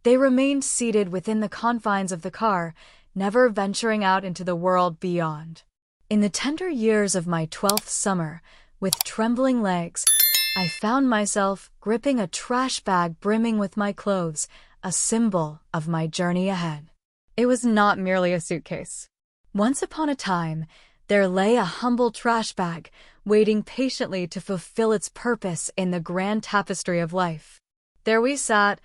They remained seated within the confines of the car, never venturing out into the world beyond. In the tender years of my 12th summer, with trembling legs, I found myself gripping a trash bag brimming with my clothes, a symbol of my journey ahead. It was not merely a suitcase. Once upon a time, there lay a humble trash bag, waiting patiently to fulfill its purpose in the grand tapestry of life. There we sat,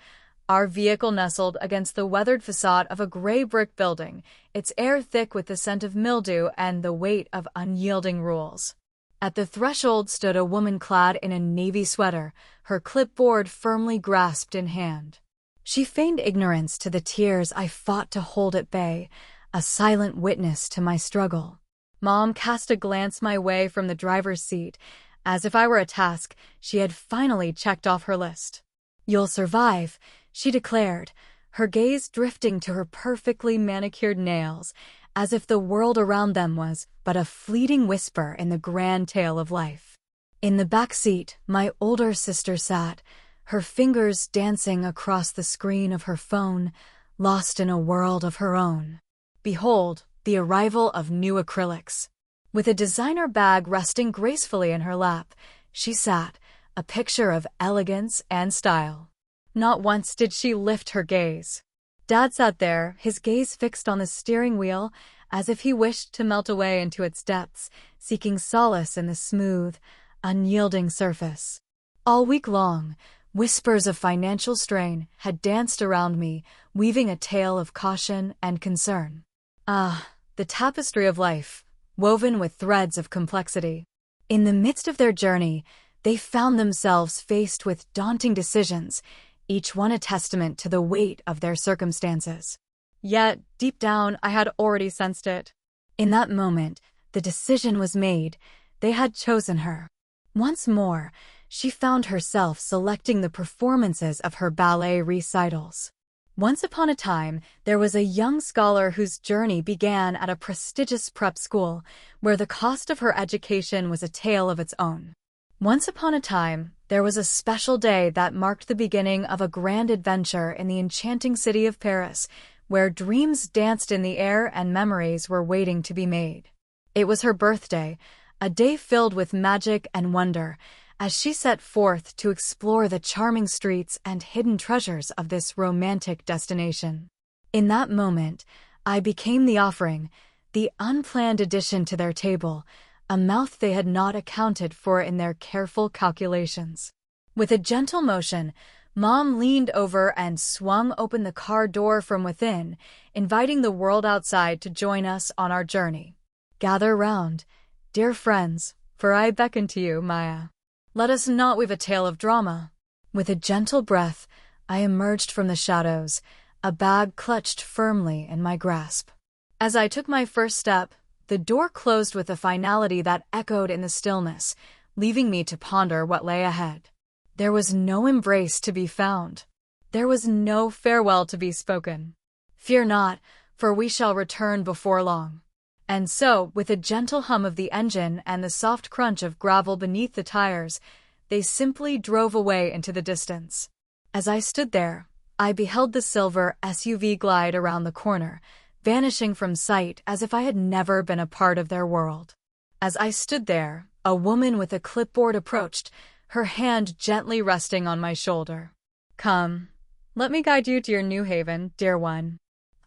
our vehicle nestled against the weathered facade of a gray brick building, its air thick with the scent of mildew and the weight of unyielding rules. At the threshold stood a woman clad in a navy sweater, her clipboard firmly grasped in hand. She feigned ignorance to the tears I fought to hold at bay, a silent witness to my struggle. Mom cast a glance my way from the driver's seat, as if I were a task she had finally checked off her list. "You'll survive," she declared, her gaze drifting to her perfectly manicured nails, as if the world around them was but a fleeting whisper in the grand tale of life. In the back seat, my older sister sat, her fingers dancing across the screen of her phone, lost in a world of her own. Behold, the arrival of new acrylics. With a designer bag resting gracefully in her lap, she sat, a picture of elegance and style. Not once did she lift her gaze. Dad sat there, his gaze fixed on the steering wheel, as if he wished to melt away into its depths, seeking solace in the smooth, unyielding surface. All week long, whispers of financial strain had danced around me, weaving a tale of caution and concern. Ah, the tapestry of life, woven with threads of complexity. In the midst of their journey, they found themselves faced with daunting decisions, each one a testament to the weight of their circumstances. Yet, deep down, I had already sensed it. In that moment, the decision was made. They had chosen her. Once more, she found herself selecting the performances of her ballet recitals. Once upon a time, there was a young scholar whose journey began at a prestigious prep school, where the cost of her education was a tale of its own. Once upon a time, there was a special day that marked the beginning of a grand adventure in the enchanting city of Paris, where dreams danced in the air and memories were waiting to be made. It was her birthday, a day filled with magic and wonder, as she set forth to explore the charming streets and hidden treasures of this romantic destination. In that moment, I became the offering, the unplanned addition to their table, a mouth they had not accounted for in their careful calculations. With a gentle motion, Mom leaned over and swung open the car door from within, inviting the world outside to join us on our journey. "Gather round, dear friends, for I beckon to you, Maya. Let us not weave a tale of drama." With a gentle breath, I emerged from the shadows, a bag clutched firmly in my grasp. As I took my first step, the door closed with a finality that echoed in the stillness, leaving me to ponder what lay ahead. There was no embrace to be found. There was no farewell to be spoken. "Fear not, for we shall return before long." And so, with a gentle hum of the engine and the soft crunch of gravel beneath the tires, they simply drove away into the distance. As I stood there, I beheld the silver SUV glide around the corner, vanishing from sight as if I had never been a part of their world. As I stood there, a woman with a clipboard approached, her hand gently resting on my shoulder. "Come, let me guide you to your new haven, dear one."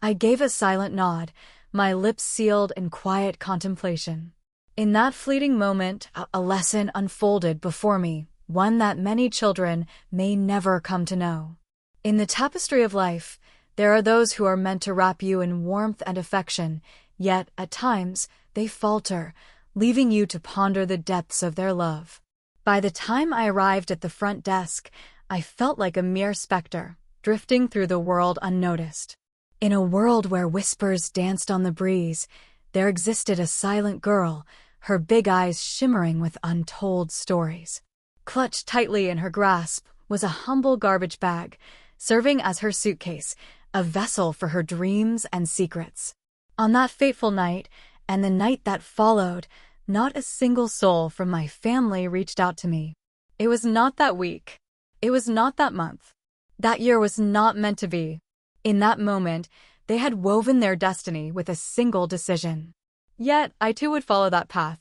I gave a silent nod, my lips sealed in quiet contemplation. In that fleeting moment, a lesson unfolded before me, one that many children may never come to know. In the tapestry of life, there are those who are meant to wrap you in warmth and affection, yet, at times, they falter, leaving you to ponder the depths of their love. By the time I arrived at the front desk, I felt like a mere specter, drifting through the world unnoticed. In a world where whispers danced on the breeze, there existed a silent girl, her big eyes shimmering with untold stories. Clutched tightly in her grasp was a humble garbage bag, serving as her suitcase, a vessel for her dreams and secrets. On that fateful night, and the night that followed, not a single soul from my family reached out to me. It was not that week. It was not that month. That year was not meant to be. In that moment, they had woven their destiny with a single decision. Yet, I too would follow that path.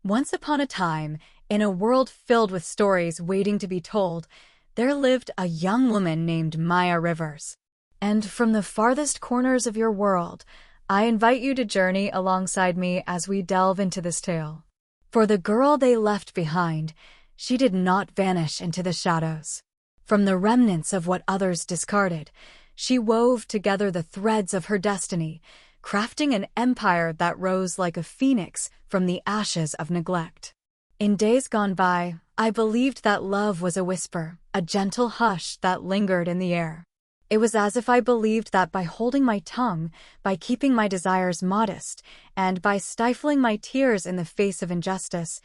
Once upon a time, in a world filled with stories waiting to be told, there lived a young woman named Maya Rivers. And from the farthest corners of your world, I invite you to journey alongside me as we delve into this tale. For the girl they left behind, she did not vanish into the shadows. From the remnants of what others discarded, she wove together the threads of her destiny, crafting an empire that rose like a phoenix from the ashes of neglect. In days gone by, I believed that love was a whisper, a gentle hush that lingered in the air. It was as if I believed that by holding my tongue, by keeping my desires modest, and by stifling my tears in the face of injustice,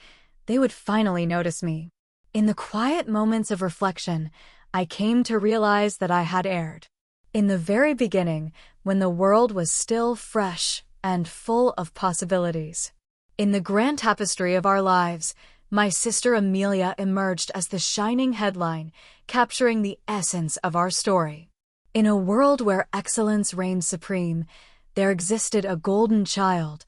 they would finally notice me. In the quiet moments of reflection, I came to realize that I had erred. In the very beginning, when the world was still fresh and full of possibilities. In the grand tapestry of our lives, my sister Amelia emerged as the shining headline, capturing the essence of our story. In a world where excellence reigned supreme, there existed a golden child,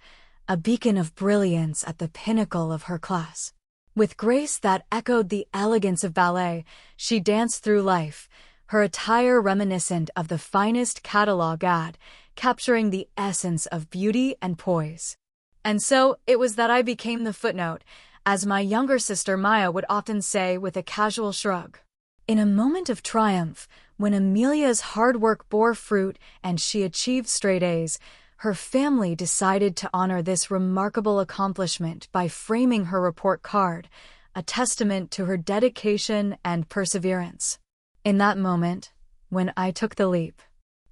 a beacon of brilliance at the pinnacle of her class. With grace that echoed the elegance of ballet, she danced through life, her attire reminiscent of the finest catalog ad, capturing the essence of beauty and poise. And so it was that I became the footnote, as my younger sister Maya would often say with a casual shrug. In a moment of triumph, when Amelia's hard work bore fruit and she achieved straight A's, her family decided to honor this remarkable accomplishment by framing her report card, a testament to her dedication and perseverance. In that moment, when I took the leap.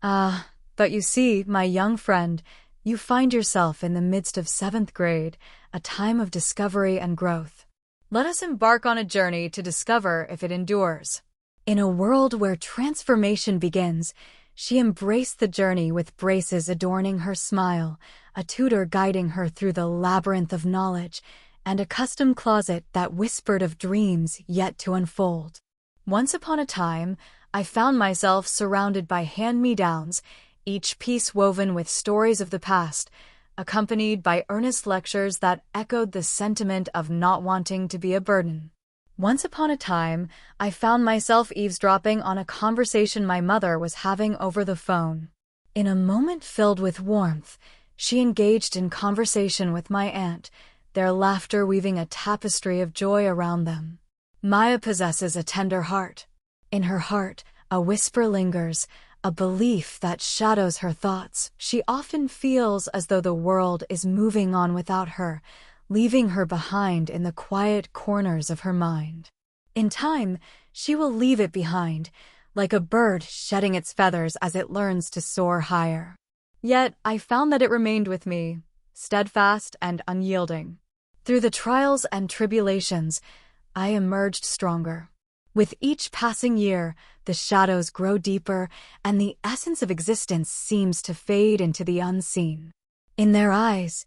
But you see, my young friend, you find yourself in the midst of 7th grade, a time of discovery and growth. Let us embark on a journey to discover if it endures. In a world where transformation begins, she embraced the journey with braces adorning her smile, a tutor guiding her through the labyrinth of knowledge, and a custom closet that whispered of dreams yet to unfold. Once upon a time, I found myself surrounded by hand-me-downs, each piece woven with stories of the past, accompanied by earnest lectures that echoed the sentiment of not wanting to be a burden. Once upon a time, I found myself eavesdropping on a conversation my mother was having over the phone. In a moment filled with warmth, she engaged in conversation with my aunt, their laughter weaving a tapestry of joy around them. Maya possesses a tender heart. In her heart, a whisper lingers, a belief that shadows her thoughts. She often feels as though the world is moving on without her, leaving her behind in the quiet corners of her mind. In time, she will leave it behind, like a bird shedding its feathers as it learns to soar higher. Yet, I found that it remained with me, steadfast and unyielding. Through the trials and tribulations, I emerged stronger. With each passing year, the shadows grow deeper, and the essence of existence seems to fade into the unseen. In their eyes,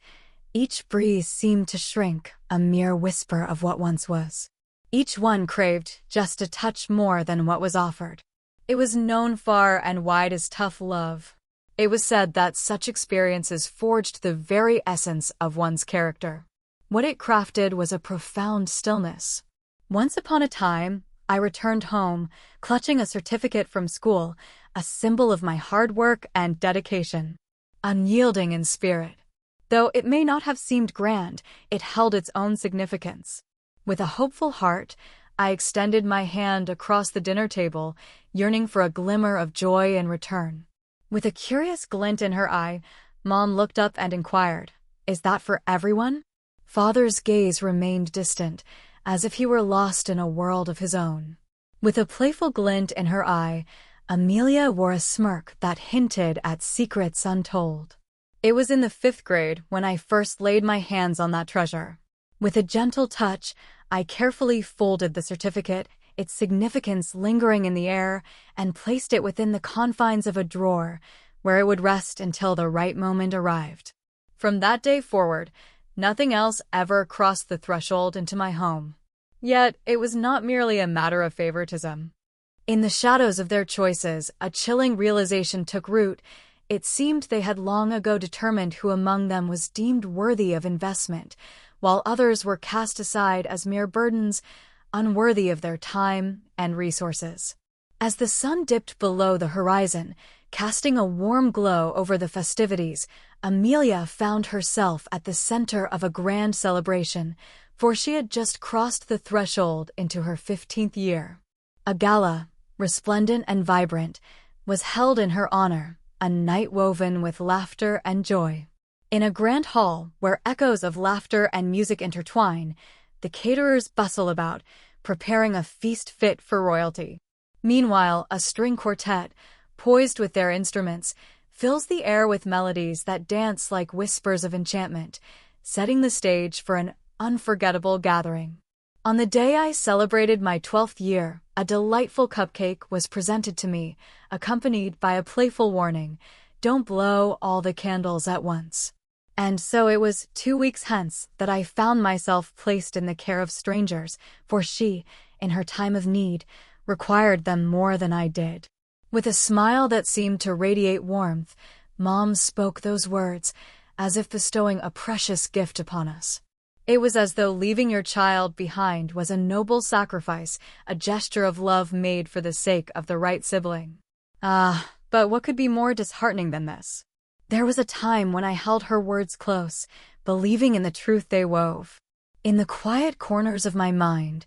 each breeze seemed to shrink, a mere whisper of what once was. Each one craved just a touch more than what was offered. It was known far and wide as tough love. It was said that such experiences forged the very essence of one's character. What it crafted was a profound stillness. Once upon a time, I returned home, clutching a certificate from school, a symbol of my hard work and dedication. Unyielding in spirit. Though it may not have seemed grand, it held its own significance. With a hopeful heart, I extended my hand across the dinner table, yearning for a glimmer of joy in return. With a curious glint in her eye, Mom looked up and inquired, "Is that for everyone?" Father's gaze remained distant, as if he were lost in a world of his own. With a playful glint in her eye, Amelia wore a smirk that hinted at secrets untold. It was in the 5th grade when I first laid my hands on that treasure. With a gentle touch, I carefully folded the certificate, its significance lingering in the air, and placed it within the confines of a drawer, where it would rest until the right moment arrived. From that day forward, nothing else ever crossed the threshold into my home. Yet, it was not merely a matter of favoritism. In the shadows of their choices, a chilling realization took root. It seemed they had long ago determined who among them was deemed worthy of investment, while others were cast aside as mere burdens, unworthy of their time and resources. As the sun dipped below the horizon, casting a warm glow over the festivities, Amelia found herself at the center of a grand celebration, for she had just crossed the threshold into her 15th year. A gala, resplendent and vibrant, was held in her honor, a night woven with laughter and joy. In a grand hall where echoes of laughter and music intertwine, the caterers bustle about, preparing a feast fit for royalty. Meanwhile, a string quartet, poised with their instruments, fills the air with melodies that dance like whispers of enchantment, setting the stage for an unforgettable gathering. On the day I celebrated my 12th year, a delightful cupcake was presented to me, accompanied by a playful warning, "Don't blow all the candles at once." And so it was 2 weeks hence that I found myself placed in the care of strangers, for she, in her time of need, required them more than I did. With a smile that seemed to radiate warmth, Mom spoke those words, as if bestowing a precious gift upon us. It was as though leaving your child behind was a noble sacrifice, a gesture of love made for the sake of the right sibling. But what could be more disheartening than this? There was a time when I held her words close, believing in the truth they wove. In the quiet corners of my mind,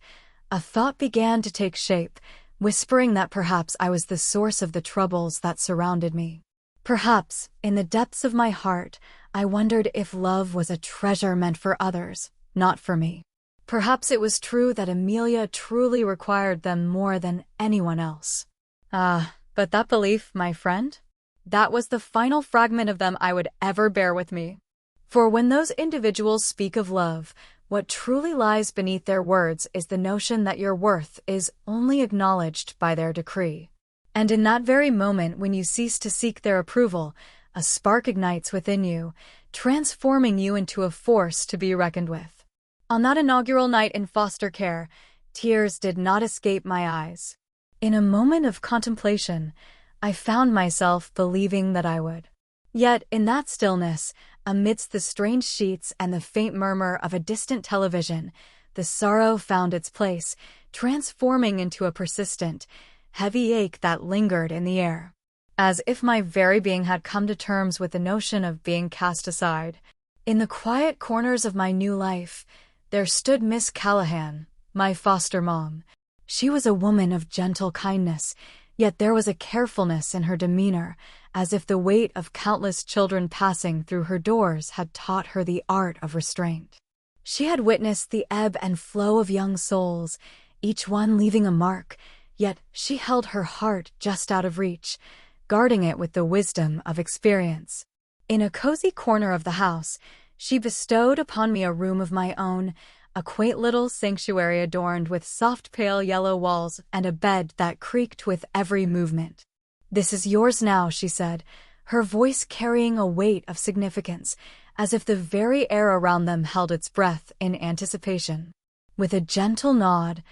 a thought began to take shape, whispering that perhaps I was the source of the troubles that surrounded me. Perhaps, in the depths of my heart, I wondered if love was a treasure meant for others, not for me. Perhaps it was true that Amelia truly required them more than anyone else. But that belief, my friend, that was the final fragment of them I would ever bear with me. For when those individuals speak of love, what truly lies beneath their words is the notion that your worth is only acknowledged by their decree. And in that very moment when you cease to seek their approval, a spark ignites within you, transforming you into a force to be reckoned with. On that inaugural night in foster care, tears did not escape my eyes. In a moment of contemplation, I found myself believing that I would. Yet, in that stillness, amidst the strange sheets and the faint murmur of a distant television, the sorrow found its place, transforming into a persistent, heavy ache that lingered in the air. As if my very being had come to terms with the notion of being cast aside. In the quiet corners of my new life, there stood Miss Callahan, my foster mom. She was a woman of gentle kindness, yet there was a carefulness in her demeanor, as if the weight of countless children passing through her doors had taught her the art of restraint. She had witnessed the ebb and flow of young souls, each one leaving a mark, yet she held her heart just out of reach, guarding it with the wisdom of experience. In a cozy corner of the house, she bestowed upon me a room of my own, a quaint little sanctuary adorned with soft pale yellow walls and a bed that creaked with every movement. "This is yours now," she said, her voice carrying a weight of significance, as if the very air around them held its breath in anticipation. With a gentle nod,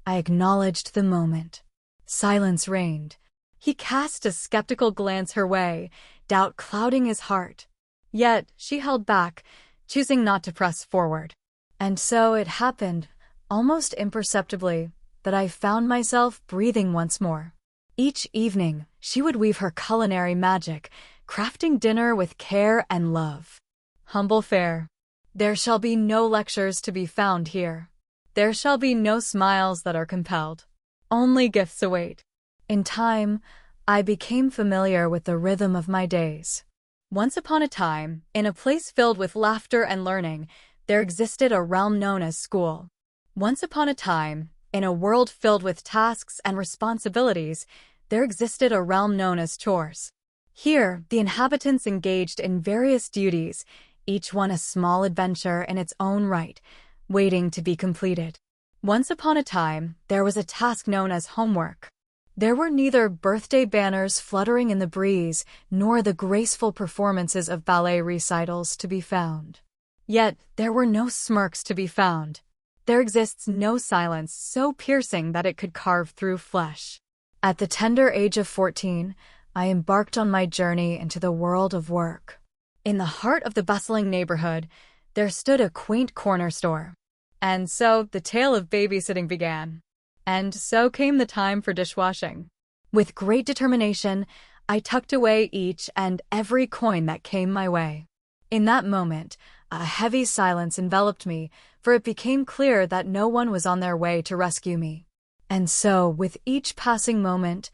I acknowledged the moment. Silence reigned. He cast a skeptical glance her way, doubt clouding his heart. Yet she held back, choosing not to press forward. And so it happened, almost imperceptibly, that I found myself breathing once more. Each evening, she would weave her culinary magic, crafting dinner with care and love. Humble fare. There shall be no lectures to be found here. There shall be no smiles that are compelled. Only gifts await. In time, I became familiar with the rhythm of my days. Once upon a time, in a place filled with laughter and learning, there existed a realm known as school. Once upon a time, in a world filled with tasks and responsibilities, there existed a realm known as chores. Here, the inhabitants engaged in various duties, each one a small adventure in its own right, waiting to be completed. Once upon a time, there was a task known as homework. There were neither birthday banners fluttering in the breeze nor the graceful performances of ballet recitals to be found. Yet there were no smirks to be found. There exists no silence so piercing that it could carve through flesh. At the tender age of 14, I embarked on my journey into the world of work. In the heart of the bustling neighborhood, there stood a quaint corner store. And so the tale of babysitting began. And so came the time for dishwashing. With great determination, I tucked away each and every coin that came my way. In that moment, a heavy silence enveloped me, for it became clear that no one was on their way to rescue me. And so, with each passing moment,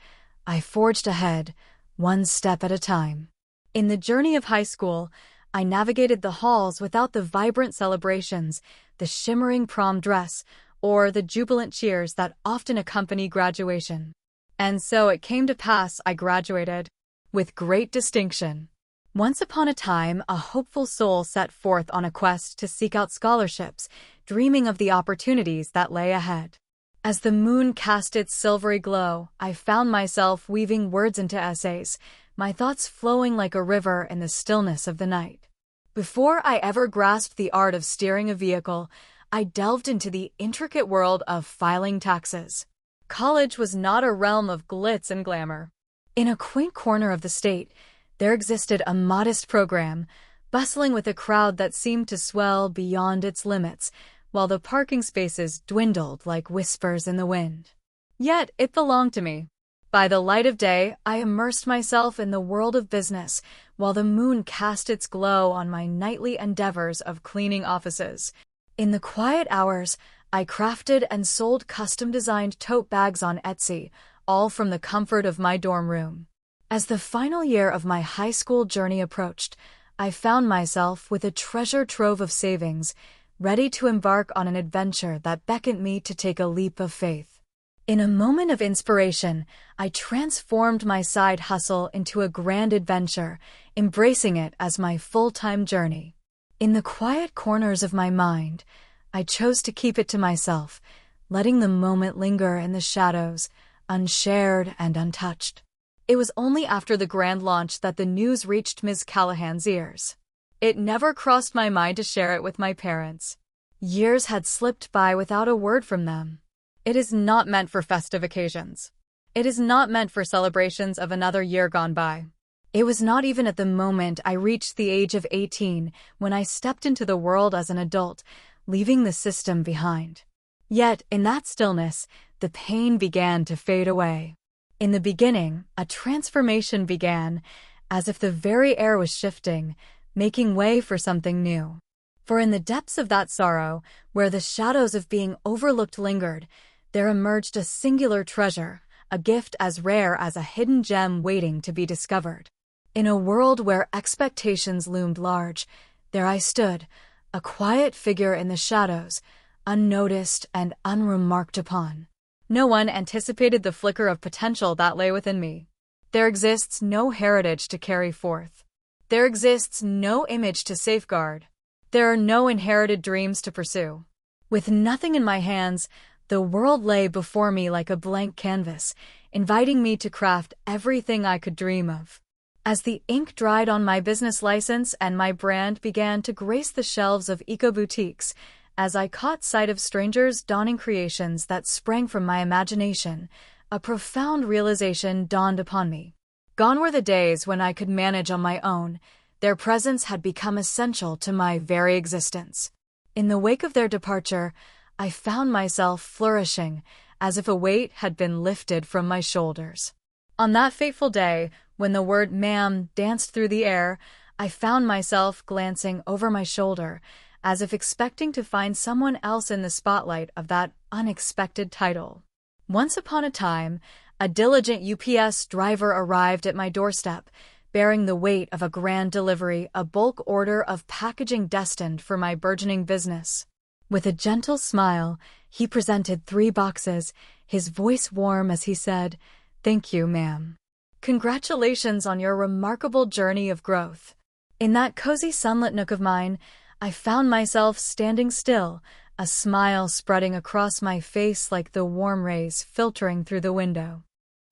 I forged ahead, one step at a time. In the journey of high school, I navigated the halls without the vibrant celebrations, the shimmering prom dress, or the jubilant cheers that often accompany graduation. And so it came to pass I graduated, with great distinction. Once upon a time, a hopeful soul set forth on a quest to seek out scholarships, dreaming of the opportunities that lay ahead. As the moon cast its silvery glow, I found myself weaving words into essays, my thoughts flowing like a river in the stillness of the night. Before I ever grasped the art of steering a vehicle, I delved into the intricate world of filing taxes. College was not a realm of glitz and glamour. In a quaint corner of the state, there existed a modest program, bustling with a crowd that seemed to swell beyond its limits, while the parking spaces dwindled like whispers in the wind. Yet it belonged to me. By the light of day, I immersed myself in the world of business, while the moon cast its glow on my nightly endeavors of cleaning offices. In the quiet hours, I crafted and sold custom-designed tote bags on Etsy, all from the comfort of my dorm room. As the final year of my high school journey approached, I found myself with a treasure trove of savings, ready to embark on an adventure that beckoned me to take a leap of faith. In a moment of inspiration, I transformed my side hustle into a grand adventure, embracing it as my full-time journey. In the quiet corners of my mind, I chose to keep it to myself, letting the moment linger in the shadows, unshared and untouched. It was only after the grand launch that the news reached Ms. Callahan's ears. It never crossed my mind to share it with my parents. Years had slipped by without a word from them. It is not meant for festive occasions. It is not meant for celebrations of another year gone by. It was not even at the moment I reached the age of 18 when I stepped into the world as an adult, leaving the system behind. Yet, in that stillness, the pain began to fade away. In the beginning, a transformation began, as if the very air was shifting, making way for something new. For in the depths of that sorrow, where the shadows of being overlooked lingered, there emerged a singular treasure, a gift as rare as a hidden gem waiting to be discovered. In a world where expectations loomed large, there I stood, a quiet figure in the shadows, unnoticed and unremarked upon. No one anticipated the flicker of potential that lay within me. There exists no heritage to carry forth. There exists no image to safeguard. There are no inherited dreams to pursue. With nothing in my hands, the world lay before me like a blank canvas, inviting me to craft everything I could dream of. As the ink dried on my business license and my brand began to grace the shelves of eco-boutiques, as I caught sight of strangers donning creations that sprang from my imagination, a profound realization dawned upon me. Gone were the days when I could manage on my own. Their presence had become essential to my very existence. In the wake of their departure, I found myself flourishing, as if a weight had been lifted from my shoulders. On that fateful day, when the word "ma'am" danced through the air, I found myself glancing over my shoulder, as if expecting to find someone else in the spotlight of that unexpected title. Once upon a time, a diligent UPS driver arrived at my doorstep, bearing the weight of a grand delivery, a bulk order of packaging destined for my burgeoning business. With a gentle smile, he presented 3 boxes, his voice warm as he said, "Thank you, ma'am. Congratulations on your remarkable journey of growth." In that cozy sunlit nook of mine, I found myself standing still, a smile spreading across my face like the warm rays filtering through the window.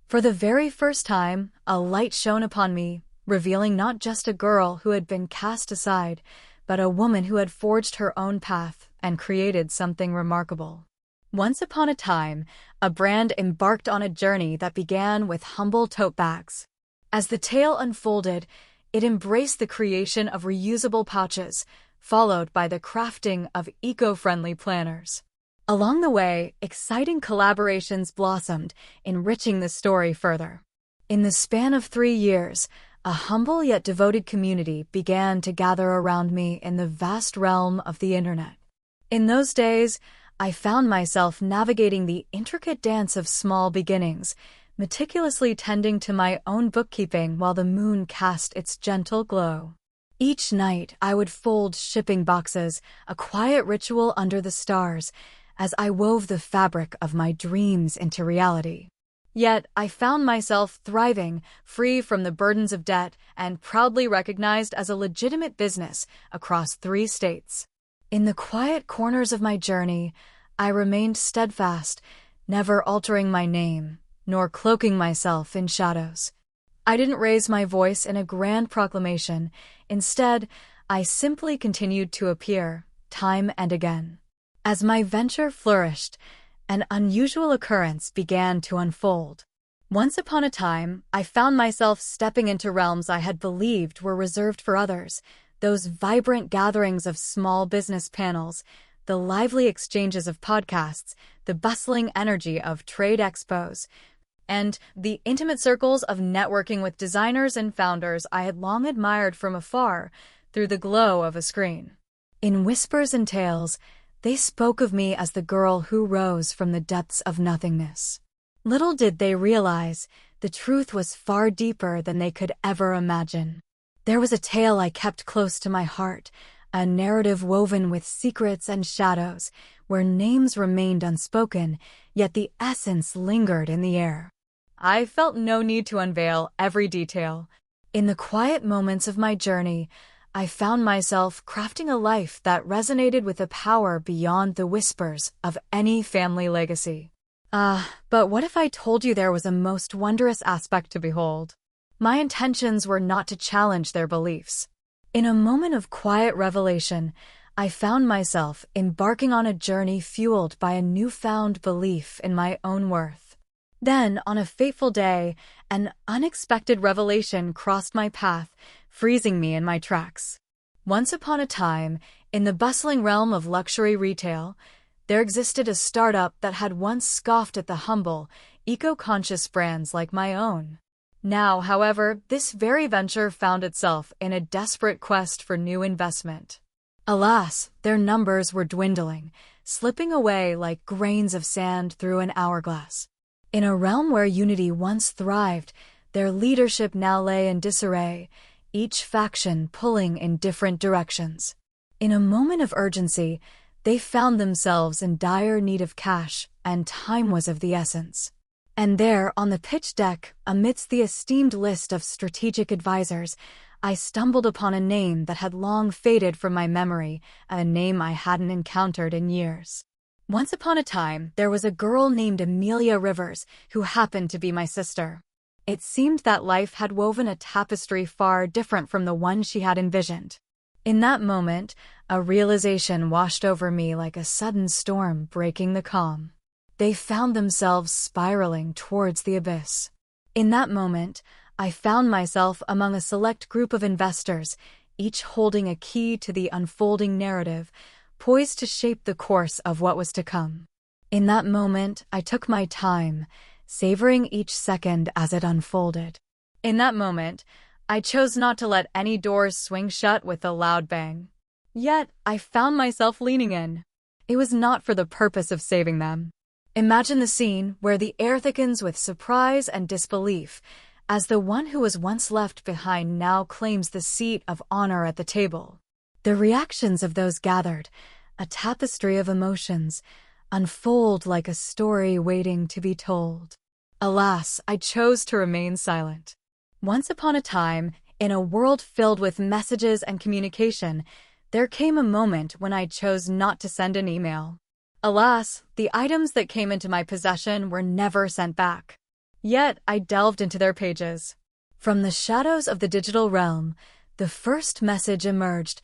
For the very first time, a light shone upon me, revealing not just a girl who had been cast aside, but a woman who had forged her own path and created something remarkable. Once upon a time, a brand embarked on a journey that began with humble tote bags. As the tale unfolded, it embraced the creation of reusable pouches, followed by the crafting of eco-friendly planners. Along the way, exciting collaborations blossomed, enriching the story further. In the span of 3 years, a humble yet devoted community began to gather around me in the vast realm of the internet. In those days, I found myself navigating the intricate dance of small beginnings, meticulously tending to my own bookkeeping while the moon cast its gentle glow. Each night, I would fold shipping boxes, a quiet ritual under the stars, as I wove the fabric of my dreams into reality. Yet, I found myself thriving, free from the burdens of debt, and proudly recognized as a legitimate business across 3 states. In the quiet corners of my journey, I remained steadfast, never altering my name, nor cloaking myself in shadows. I didn't raise my voice in a grand proclamation. Instead, I simply continued to appear, time and again. As my venture flourished, an unusual occurrence began to unfold. Once upon a time, I found myself stepping into realms I had believed were reserved for others, those vibrant gatherings of small business panels, the lively exchanges of podcasts, the bustling energy of trade expos, and the intimate circles of networking with designers and founders I had long admired from afar through the glow of a screen. In whispers and tales, they spoke of me as the girl who rose from the depths of nothingness. Little did they realize, the truth was far deeper than they could ever imagine. There was a tale I kept close to my heart, a narrative woven with secrets and shadows, where names remained unspoken, yet the essence lingered in the air. I felt no need to unveil every detail. In the quiet moments of my journey, I found myself crafting a life that resonated with a power beyond the whispers of any family legacy. But what if I told you there was a most wondrous aspect to behold? My intentions were not to challenge their beliefs. In a moment of quiet revelation, I found myself embarking on a journey fueled by a newfound belief in my own worth. Then, on a fateful day, an unexpected revelation crossed my path, freezing me in my tracks. Once upon a time, in the bustling realm of luxury retail, there existed a startup that had once scoffed at the humble, eco-conscious brands like my own. Now, however, this very venture found itself in a desperate quest for new investment. Alas, their numbers were dwindling, slipping away like grains of sand through an hourglass. In a realm where unity once thrived, their leadership now lay in disarray, each faction pulling in different directions. In a moment of urgency, they found themselves in dire need of cash, and time was of the essence. And there, on the pitch deck, amidst the esteemed list of strategic advisors, I stumbled upon a name that had long faded from my memory, a name I hadn't encountered in years. Once upon a time, there was a girl named Amelia Rivers who happened to be my sister. It seemed that life had woven a tapestry far different from the one she had envisioned. In that moment, a realization washed over me like a sudden storm breaking the calm. They found themselves spiraling towards the abyss. In that moment, I found myself among a select group of investors, each holding a key to the unfolding narrative, poised to shape the course of what was to come. In that moment, I took my time, savoring each second as it unfolded. In that moment, I chose not to let any doors swing shut with a loud bang. Yet, I found myself leaning in. It was not for the purpose of saving them. Imagine the scene where the air thickens with surprise and disbelief, as the one who was once left behind now claims the seat of honor at the table. The reactions of those gathered, a tapestry of emotions, unfold like a story waiting to be told. Alas, I chose to remain silent. Once upon a time, in a world filled with messages and communication, there came a moment when I chose not to send an email. Alas, the items that came into my possession were never sent back. Yet I delved into their pages. From the shadows of the digital realm, the first message emerged,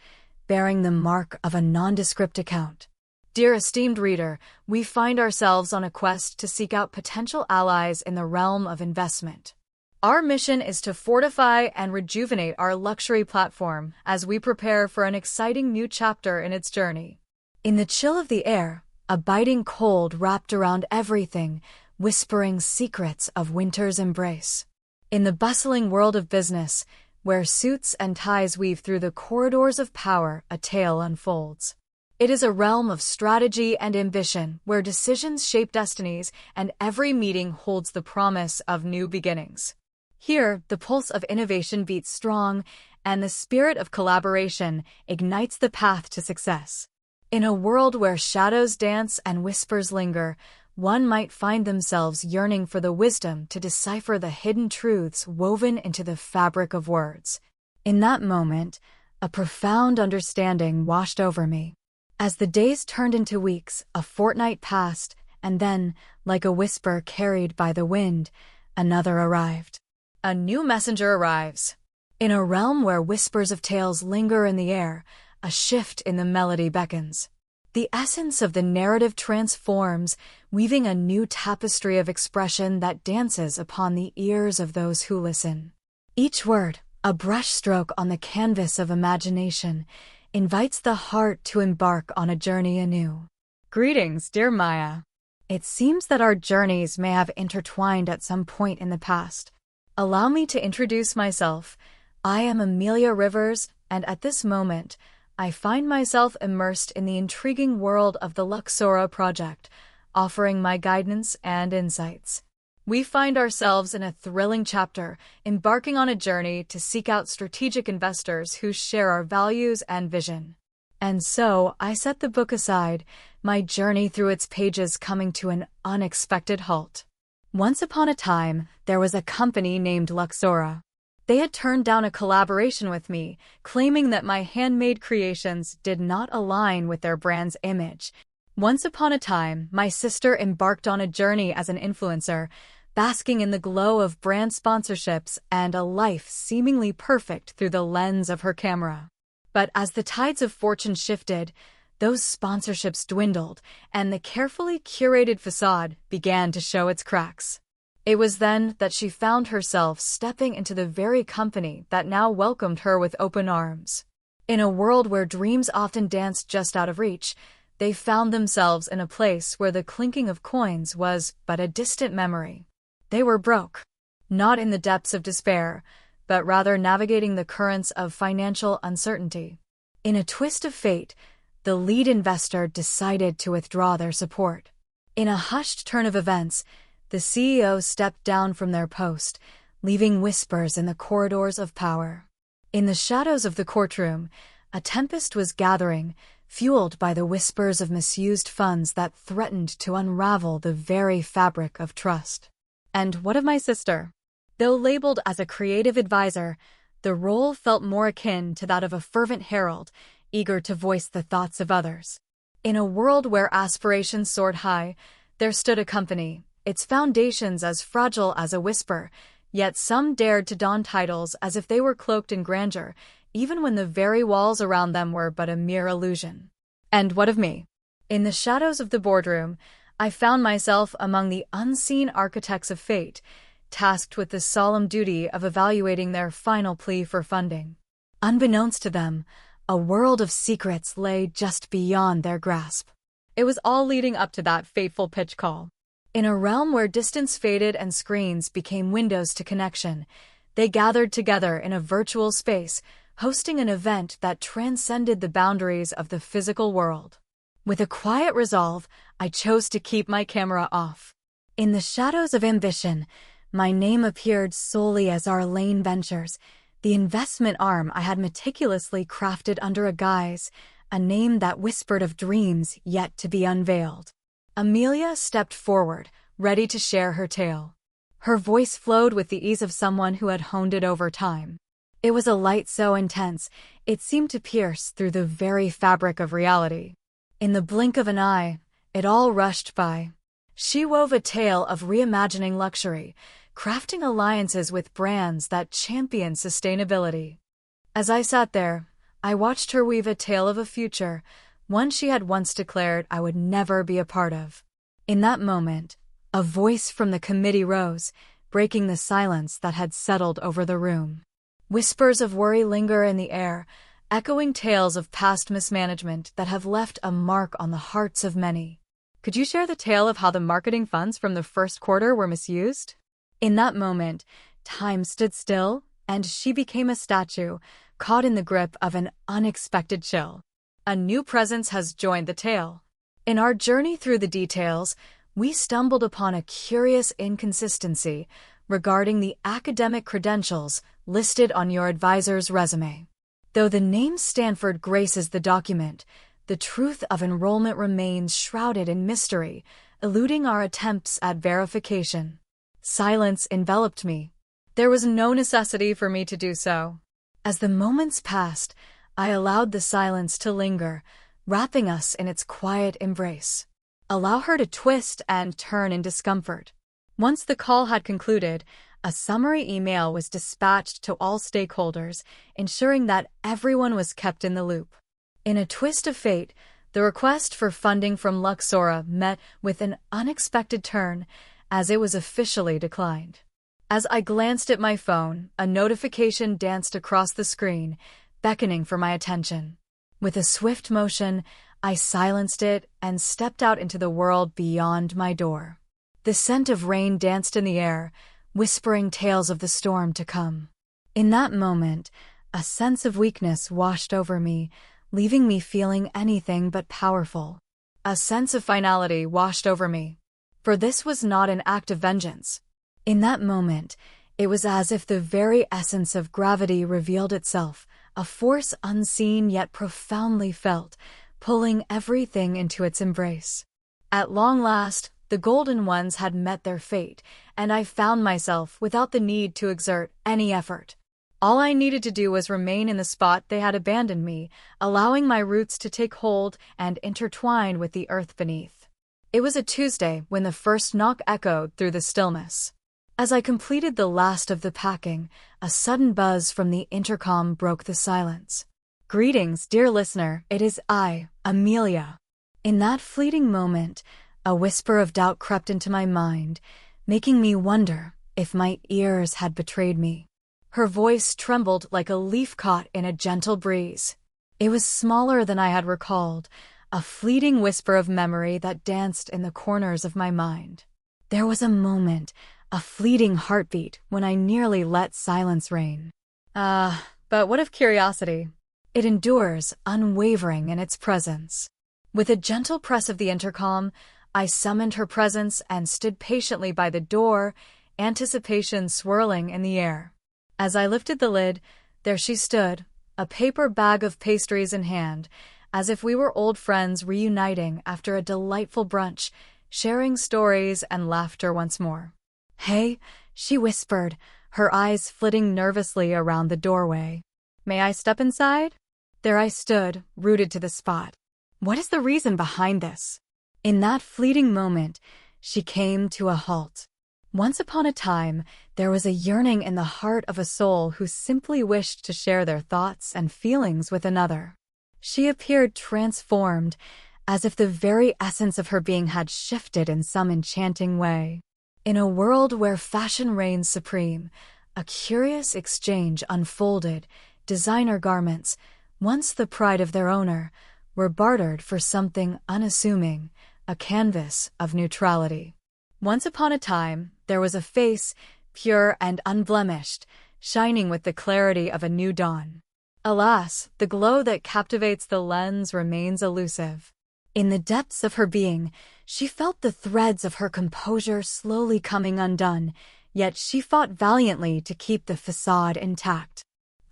bearing the mark of a nondescript account. Dear esteemed reader, we find ourselves on a quest to seek out potential allies in the realm of investment. Our mission is to fortify and rejuvenate our luxury platform as we prepare for an exciting new chapter in its journey. In the chill of the air, a biting cold wrapped around everything, whispering secrets of winter's embrace. In the bustling world of business, where suits and ties weave through the corridors of power, a tale unfolds. It is a realm of strategy and ambition where decisions shape destinies and every meeting holds the promise of new beginnings. Here, the pulse of innovation beats strong, and the spirit of collaboration ignites the path to success. In a world where shadows dance and whispers linger, one might find themselves yearning for the wisdom to decipher the hidden truths woven into the fabric of words. In that moment, a profound understanding washed over me. As the days turned into weeks, a fortnight passed, and then, like a whisper carried by the wind, another arrived. A new messenger arrives. In a realm where whispers of tales linger in the air, a shift in the melody beckons. The essence of the narrative transforms, weaving a new tapestry of expression that dances upon the ears of those who listen. Each word, a brushstroke on the canvas of imagination, invites the heart to embark on a journey anew. Greetings, dear Maya. It seems that our journeys may have intertwined at some point in the past. Allow me to introduce myself. I am Amelia Rivers, and at this moment, I find myself immersed in the intriguing world of the Luxora project, offering my guidance and insights. We find ourselves in a thrilling chapter, embarking on a journey to seek out strategic investors who share our values and vision. And so, I set the book aside, my journey through its pages coming to an unexpected halt. Once upon a time, there was a company named Luxora. They had turned down a collaboration with me, claiming that my handmade creations did not align with their brand's image. Once upon a time, my sister embarked on a journey as an influencer, basking in the glow of brand sponsorships and a life seemingly perfect through the lens of her camera. But as the tides of fortune shifted, those sponsorships dwindled, and the carefully curated facade began to show its cracks. It was then that she found herself stepping into the very company that now welcomed her with open arms. In a world where dreams often danced just out of reach, they found themselves in a place where the clinking of coins was but a distant memory. They were broke, not in the depths of despair, but rather navigating the currents of financial uncertainty. In a twist of fate, the lead investor decided to withdraw their support. In a hushed turn of events, the CEO stepped down from their post, leaving whispers in the corridors of power. In the shadows of the courtroom, a tempest was gathering, fueled by the whispers of misused funds that threatened to unravel the very fabric of trust. And what of my sister? Though labeled as a creative advisor, the role felt more akin to that of a fervent herald, eager to voice the thoughts of others. In a world where aspirations soared high, there stood a company, its foundations as fragile as a whisper, yet some dared to don titles as if they were cloaked in grandeur, even when the very walls around them were but a mere illusion. And what of me? In the shadows of the boardroom, I found myself among the unseen architects of fate, tasked with the solemn duty of evaluating their final plea for funding. Unbeknownst to them, a world of secrets lay just beyond their grasp. It was all leading up to that fateful pitch call. In a realm where distance faded and screens became windows to connection, they gathered together in a virtual space, hosting an event that transcended the boundaries of the physical world. With a quiet resolve, I chose to keep my camera off. In the shadows of ambition, my name appeared solely as Arlane Ventures, the investment arm I had meticulously crafted under a guise, a name that whispered of dreams yet to be unveiled. Amelia stepped forward, ready to share her tale. Her voice flowed with the ease of someone who had honed it over time. It was a light so intense, it seemed to pierce through the very fabric of reality. In the blink of an eye, it all rushed by. She wove a tale of reimagining luxury, crafting alliances with brands that championed sustainability. As I sat there, I watched her weave a tale of a future, one she had once declared I would never be a part of. In that moment, a voice from the committee rose, breaking the silence that had settled over the room. Whispers of worry linger in the air, echoing tales of past mismanagement that have left a mark on the hearts of many. Could you share the tale of how the marketing funds from the first quarter were misused? In that moment, time stood still, and she became a statue, caught in the grip of an unexpected chill. A new presence has joined the tale. In our journey through the details, we stumbled upon a curious inconsistency regarding the academic credentials listed on your advisor's resume. Though the name Stanford graces the document, the truth of enrollment remains shrouded in mystery, eluding our attempts at verification. Silence enveloped me. There was no necessity for me to do so. As the moments passed, I allowed the silence to linger, wrapping us in its quiet embrace. Allow her to twist and turn in discomfort. Once the call had concluded, a summary email was dispatched to all stakeholders, ensuring that everyone was kept in the loop. In a twist of fate, the request for funding from Luxora met with an unexpected turn, as it was officially declined. As I glanced at my phone, a notification danced across the screen, beckoning for my attention. With a swift motion, I silenced it and stepped out into the world beyond my door. The scent of rain danced in the air, whispering tales of the storm to come. In that moment, a sense of weakness washed over me, leaving me feeling anything but powerful. A sense of finality washed over me. For this was not an act of vengeance. In that moment, it was as if the very essence of gravity revealed itself, a force unseen yet profoundly felt, pulling everything into its embrace. At long last, the golden ones had met their fate, and I found myself without the need to exert any effort. All I needed to do was remain in the spot they had abandoned me, allowing my roots to take hold and intertwine with the earth beneath. It was a Tuesday when the first knock echoed through the stillness. As I completed the last of the packing, a sudden buzz from the intercom broke the silence. "Greetings, dear listener, it is I, Amelia." In that fleeting moment, a whisper of doubt crept into my mind, making me wonder if my ears had betrayed me. Her voice trembled like a leaf caught in a gentle breeze. It was smaller than I had recalled, a fleeting whisper of memory that danced in the corners of my mind. There was a moment, a fleeting heartbeat, when I nearly let silence reign. But what of curiosity? It endures, unwavering in its presence. With a gentle press of the intercom, I summoned her presence and stood patiently by the door, anticipation swirling in the air. As I lifted the lid, there she stood, a paper bag of pastries in hand, as if we were old friends reuniting after a delightful brunch, sharing stories and laughter once more. "Hey," she whispered, her eyes flitting nervously around the doorway. "May I step inside?" There I stood, rooted to the spot. What is the reason behind this? In that fleeting moment, she came to a halt. Once upon a time, there was a yearning in the heart of a soul who simply wished to share their thoughts and feelings with another. She appeared transformed, as if the very essence of her being had shifted in some enchanting way. In a world where fashion reigns supreme, a curious exchange unfolded. Designer garments, once the pride of their owner, were bartered for something unassuming, a canvas of neutrality. Once upon a time, there was a face, pure and unblemished, shining with the clarity of a new dawn. Alas, the glow that captivates the lens remains elusive. In the depths of her being, she felt the threads of her composure slowly coming undone, yet she fought valiantly to keep the facade intact.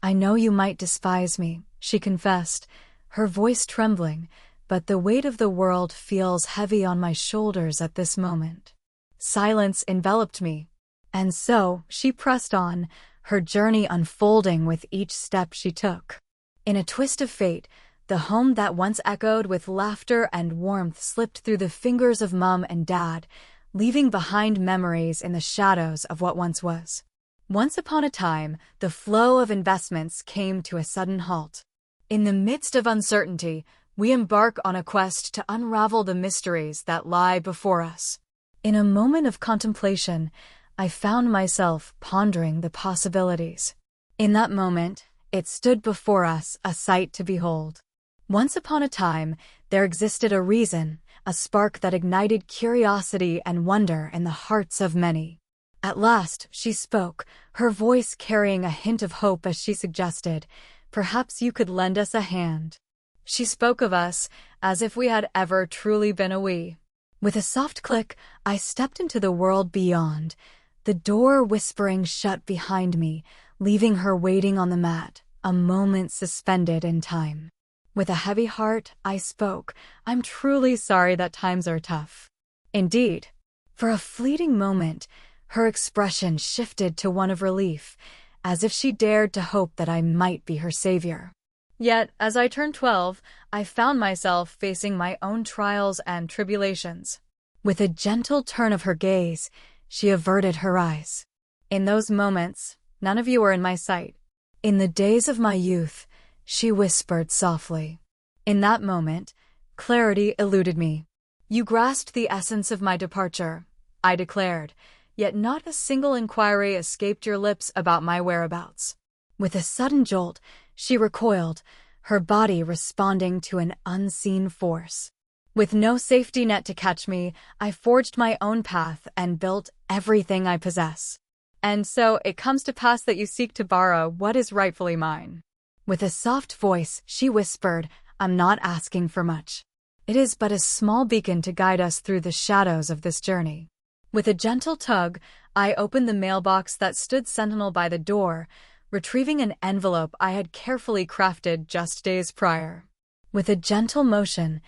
"I know you might despise me," she confessed, her voice trembling, "but the weight of the world feels heavy on my shoulders at this moment." Silence enveloped me. And so, she pressed on, her journey unfolding with each step she took. In a twist of fate, the home that once echoed with laughter and warmth slipped through the fingers of Mom and Dad, leaving behind memories in the shadows of what once was. Once upon a time, the flow of investments came to a sudden halt. In the midst of uncertainty, We embark on a quest to unravel the mysteries that lie before us. In a moment of contemplation, I found myself pondering the possibilities. In that moment, it stood before us, a sight to behold. Once upon a time, there existed a reason, a spark that ignited curiosity and wonder in the hearts of many. At last, she spoke, her voice carrying a hint of hope as she suggested, "Perhaps you could lend us a hand." She spoke of us as if we had ever truly been a we. With a soft click, I stepped into the world beyond, the door whispering shut behind me, leaving her waiting on the mat, a moment suspended in time. With a heavy heart, I spoke, "I'm truly sorry that times are tough." Indeed. For a fleeting moment, her expression shifted to one of relief, as if she dared to hope that I might be her savior. Yet, as I turned 12, I found myself facing my own trials and tribulations. With a gentle turn of her gaze, she averted her eyes. "In those moments, none of you were in my sight. In the days of my youth," she whispered softly. In that moment, clarity eluded me. "You grasped the essence of my departure," I declared, "yet not a single inquiry escaped your lips about my whereabouts." With a sudden jolt, she recoiled, her body responding to an unseen force. With no safety net to catch me, I forged my own path and built everything I possess. "And so it comes to pass that you seek to borrow what is rightfully mine." With a soft voice, she whispered, "I'm not asking for much. It is but a small beacon to guide us through the shadows of this journey." With a gentle tug, I opened the mailbox that stood sentinel by the door, retrieving an envelope I had carefully crafted just days prior. With a gentle motion,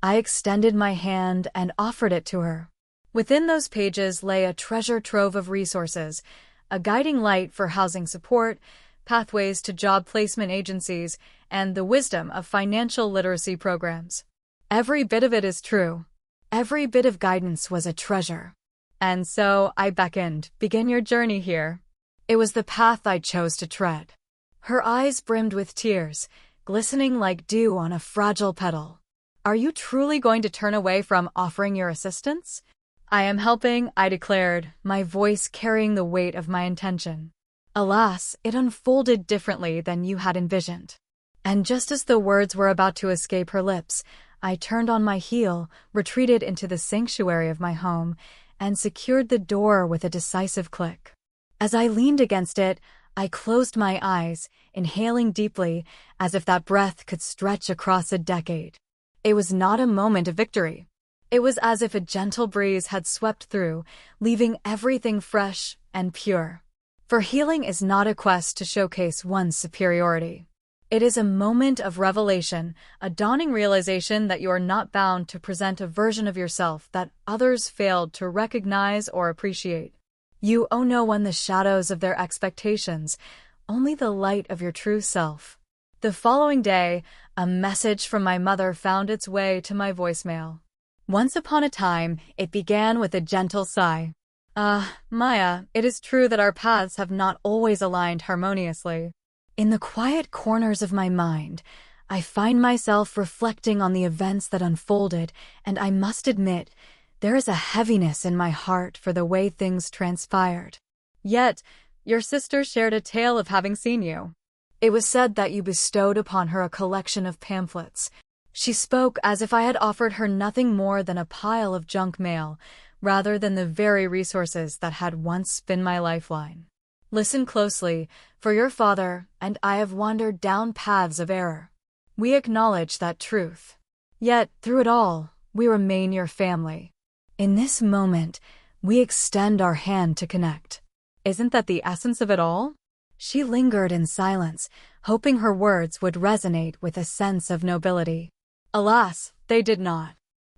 I extended my hand and offered it to her. Within those pages lay a treasure trove of resources, a guiding light for housing support, pathways to job placement agencies, and the wisdom of financial literacy programs. Every bit of it is true. Every bit of guidance was a treasure. And so I beckoned, "Begin your journey here." It was the path I chose to tread. Her eyes brimmed with tears, glistening like dew on a fragile petal. "Are you truly going to turn away from offering your assistance?" "I am helping," I declared, my voice carrying the weight of my intention. Alas, it unfolded differently than you had envisioned. And just as the words were about to escape her lips, I turned on my heel, retreated into the sanctuary of my home, and secured the door with a decisive click. As I leaned against it, I closed my eyes, inhaling deeply, as if that breath could stretch across a decade. It was not a moment of victory. It was as if a gentle breeze had swept through, leaving everything fresh and pure. For healing is not a quest to showcase one's superiority. It is a moment of revelation, a dawning realization that you are not bound to present a version of yourself that others failed to recognize or appreciate. You owe no one the shadows of their expectations, only the light of your true self. The following day, a message from my mother found its way to my voicemail. Once upon a time, it began with a gentle sigh. Maya, it is true that our paths have not always aligned harmoniously. In the quiet corners of my mind, I find myself reflecting on the events that unfolded, and I must admit, there is a heaviness in my heart for the way things transpired. Yet, your sister shared a tale of having seen you. It was said that you bestowed upon her a collection of pamphlets. She spoke as if I had offered her nothing more than a pile of junk mail, rather than the very resources that had once been my lifeline. Listen closely, for your father and I have wandered down paths of error. We acknowledge that truth. Yet, through it all, we remain your family. In this moment, we extend our hand to connect. Isn't that the essence of it all? She lingered in silence, hoping her words would resonate with a sense of nobility. Alas, they did not.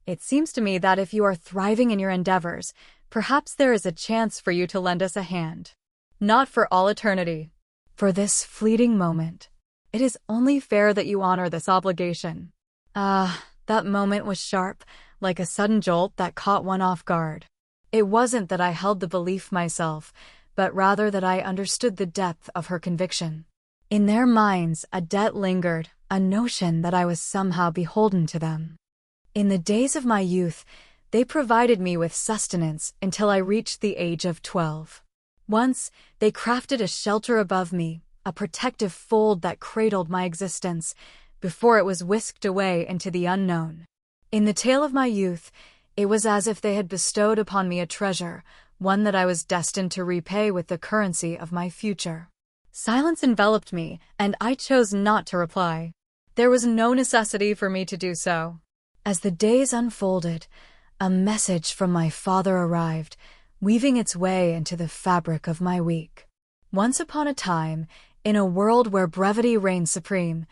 It seems to me that if you are thriving in your endeavors, perhaps there is a chance for you to lend us a hand. Not for all eternity. For this fleeting moment. It is only fair that you honor this obligation. That moment was sharp, like a sudden jolt that caught one off guard. It wasn't that I held the belief myself, but rather that I understood the depth of her conviction. In their minds, a debt lingered, a notion that I was somehow beholden to them. In the days of my youth, they provided me with sustenance until I reached the age of 12. Once, they crafted a shelter above me, a protective fold that cradled my existence, before it was whisked away into the unknown. In the tale of my youth, it was as if they had bestowed upon me a treasure, one that I was destined to repay with the currency of my future. Silence enveloped me, and I chose not to reply. There was no necessity for me to do so. As the days unfolded, a message from my father arrived, weaving its way into the fabric of my week. Once upon a time, in a world where brevity reigned supreme,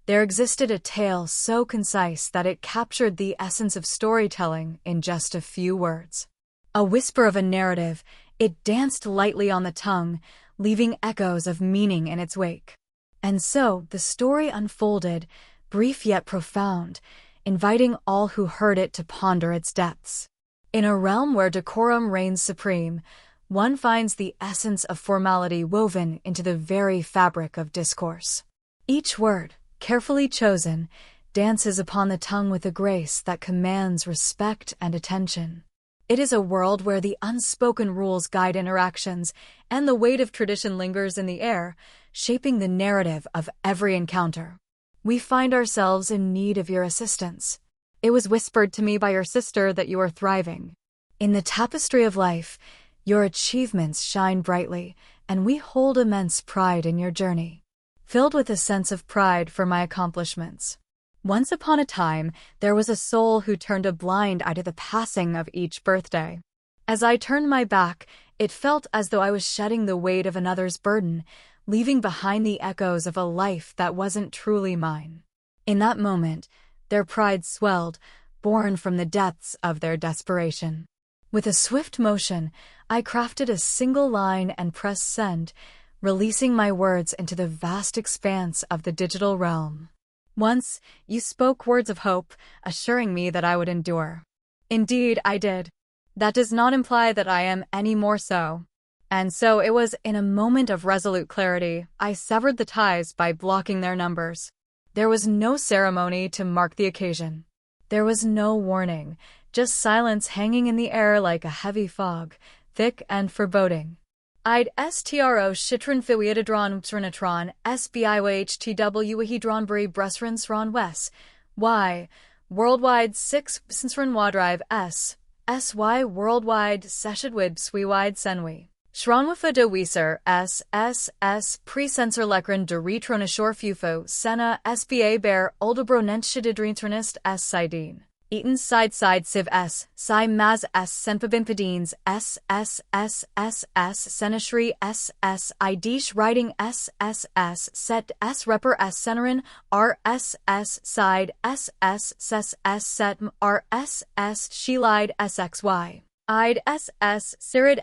there existed a tale so concise that it captured the essence of storytelling in just a few words. A whisper of a narrative, it danced lightly on the tongue, leaving echoes of meaning in its wake. And so the story unfolded, brief yet profound, inviting all who heard it to ponder its depths. In a realm where decorum reigns supreme, one finds the essence of formality woven into the very fabric of discourse. Each word, carefully chosen, dances upon the tongue with a grace that commands respect and attention. It is a world where the unspoken rules guide interactions, and the weight of tradition lingers in the air, shaping the narrative of every encounter. We find ourselves in need of your assistance. It was whispered to me by your sister that you are thriving. In the tapestry of life, your achievements shine brightly, and we hold immense pride in your journey. Filled with a sense of pride for my accomplishments. Once upon a time, there was a soul who turned a blind eye to the passing of each birthday. As I turned my back, it felt as though I was shedding the weight of another's burden, leaving behind the echoes of a life that wasn't truly mine. In that moment, their pride swelled, born from the depths of their desperation. With a swift motion, I crafted a single line and pressed send, releasing my words into the vast expanse of the digital realm. Once, you spoke words of hope, assuring me that I would endure. Indeed, I did. That does not imply that I am any more so. And so it was in a moment of resolute clarity, I severed the ties by blocking their numbers. There was no ceremony to mark the occasion. There was no warning, just silence hanging in the air like a heavy fog, thick and foreboding. I'd stro shitron fiwiadadron psrinatron sbiwhtw hydronbury bresrin sron wes y worldwide 6 sinsron wadrive sy worldwide seshadwid swiwide senwi shronwafa de weiser pre-sensor lekran de retronashor fufo sena sba bear oldobronenshididrinsternist sidine Eaton side civ si maz senpabimpadines senashri idish writing set repper senarin side ses set shelide sxy id sirid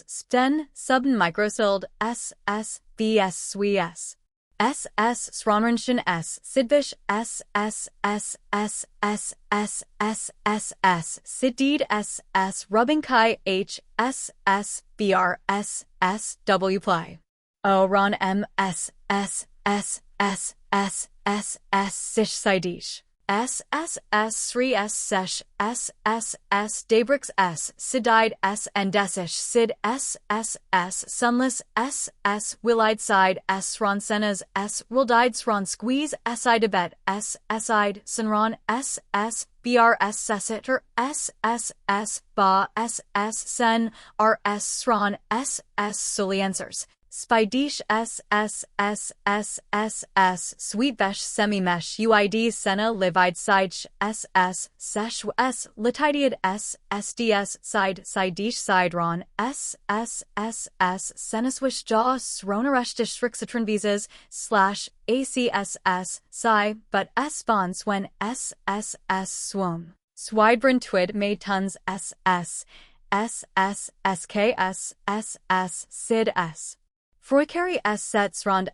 sten subn microsild bs swies Sronrenshin Sidvish Siddeed Rubbing Kai W Ply O Ron Sish Sidish Sri Sesh Dabrix Sidide and Desish Sid Sunless Willide Side Ronsenas Wildide Sron Squeeze Sidebet Side Sunron BRS Sessiter Ba Sen Sron Soliansers Spidish Sweetbesh Semi-Mesh UID Sena Livide Side Sesh Litidiad SDS Side Sidish Sideron Senaswish Jaw Sronareshtish Strixitron Visas / ACSS Psi but Spons when Swom Swidebrin Twid May Tons SKS Sid Froikeri Sets Rond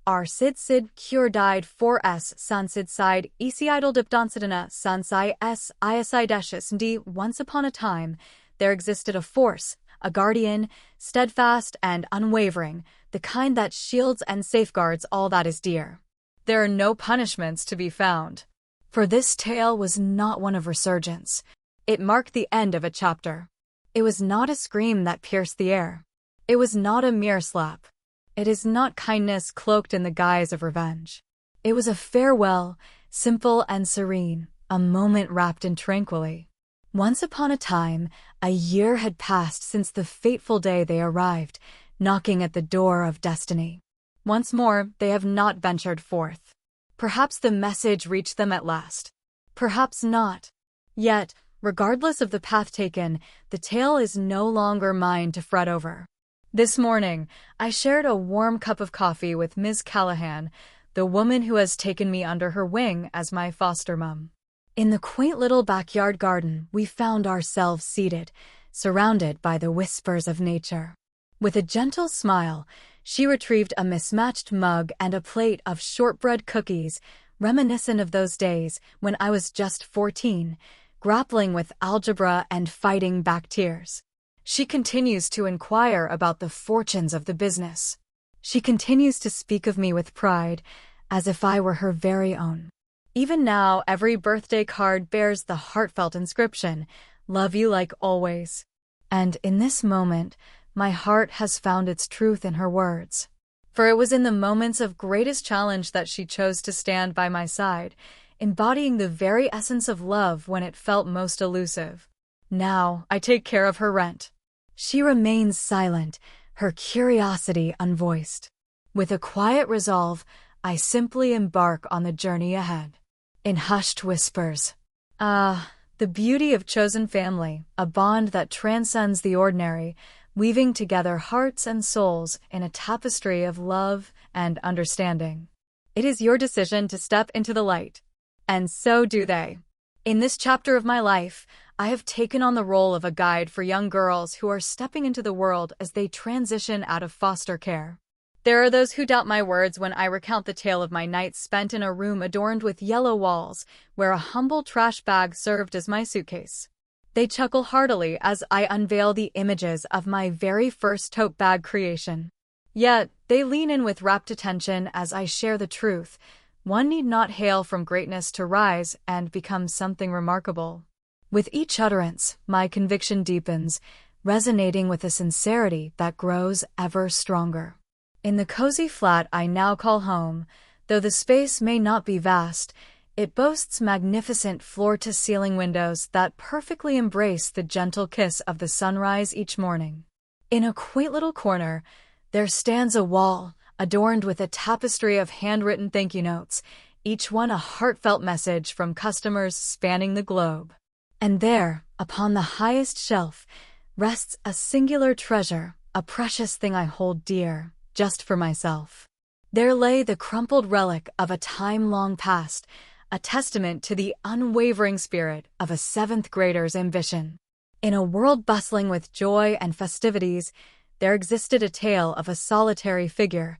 R Sid Cure Died 4 Sansid Side Idol Dipdonsidina Sansai Isideshus D. Once upon a time, there existed a force, a guardian, steadfast and unwavering, the kind that shields and safeguards all that is dear. There are no punishments to be found. For this tale was not one of resurgence. It marked the end of a chapter. It was not a scream that pierced the air. It was not a mere slap. It is not kindness cloaked in the guise of revenge. It was a farewell, simple and serene, a moment wrapped in tranquility. Once upon a time, a year had passed since the fateful day they arrived, knocking at the door of destiny. Once more, they have not ventured forth. Perhaps the message reached them at last. Perhaps not. Yet, regardless of the path taken, the tale is no longer mine to fret over. This morning, I shared a warm cup of coffee with Ms. Callahan, the woman who has taken me under her wing as my foster mom. In the quaint little backyard garden, we found ourselves seated, surrounded by the whispers of nature. With a gentle smile, she retrieved a mismatched mug and a plate of shortbread cookies, reminiscent of those days when I was just 14, grappling with algebra and fighting back tears. She continues to inquire about the fortunes of the business. She continues to speak of me with pride, as if I were her very own. Even now, every birthday card bears the heartfelt inscription, "Love you like always." And in this moment, my heart has found its truth in her words. For it was in the moments of greatest challenge that she chose to stand by my side, embodying the very essence of love when it felt most elusive. Now, I take care of her rent. She remains silent, her curiosity unvoiced. With a quiet resolve, I simply embark on the journey ahead. In hushed whispers. Ah, the beauty of chosen family, a bond that transcends the ordinary, weaving together hearts and souls in a tapestry of love and understanding. It is your decision to step into the light. And so do they. In this chapter of my life, I have taken on the role of a guide for young girls who are stepping into the world as they transition out of foster care. There are those who doubt my words when I recount the tale of my nights spent in a room adorned with yellow walls, where a humble trash bag served as my suitcase. They chuckle heartily as I unveil the images of my very first tote bag creation. Yet, they lean in with rapt attention as I share the truth. One need not hail from greatness to rise and become something remarkable. With each utterance, my conviction deepens, resonating with a sincerity that grows ever stronger. In the cozy flat I now call home, though the space may not be vast, it boasts magnificent floor-to-ceiling windows that perfectly embrace the gentle kiss of the sunrise each morning. In a quaint little corner, there stands a wall, adorned with a tapestry of handwritten thank you notes, each one a heartfelt message from customers spanning the globe. And there, upon the highest shelf, rests a singular treasure, a precious thing I hold dear, just for myself. There lay the crumpled relic of a time long past, a testament to the unwavering spirit of a seventh grader's ambition. In a world bustling with joy and festivities, there existed a tale of a solitary figure,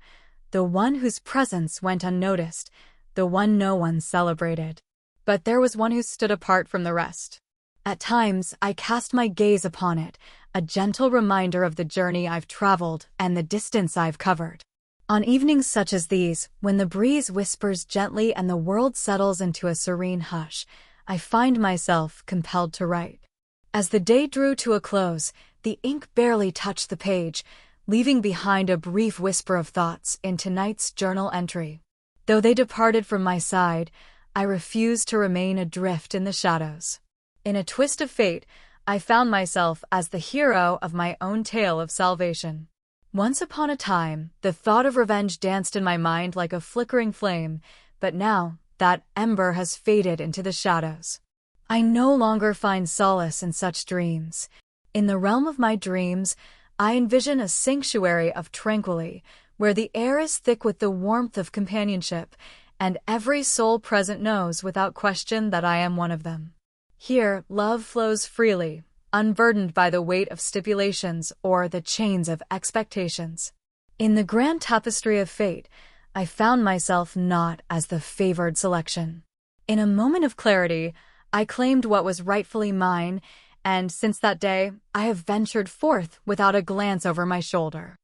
the one whose presence went unnoticed, the one no one celebrated. But there was one who stood apart from the rest. At times, I cast my gaze upon it, a gentle reminder of the journey I've traveled and the distance I've covered. On evenings such as these, when the breeze whispers gently and the world settles into a serene hush, I find myself compelled to write. As the day drew to a close, the ink barely touched the page, leaving behind a brief whisper of thoughts in tonight's journal entry. Though they departed from my side, I refused to remain adrift in the shadows. In a twist of fate, I found myself as the hero of my own tale of salvation. Once upon a time, the thought of revenge danced in my mind like a flickering flame, but now that ember has faded into the shadows. I no longer find solace in such dreams. In the realm of my dreams, I envision a sanctuary of tranquility, where the air is thick with the warmth of companionship, and every soul present knows without question that I am one of them. Here, love flows freely, unburdened by the weight of stipulations or the chains of expectations. In the grand tapestry of fate, I found myself not as the favored selection. In a moment of clarity, I claimed what was rightfully mine, and since that day, I have ventured forth without a glance over my shoulder.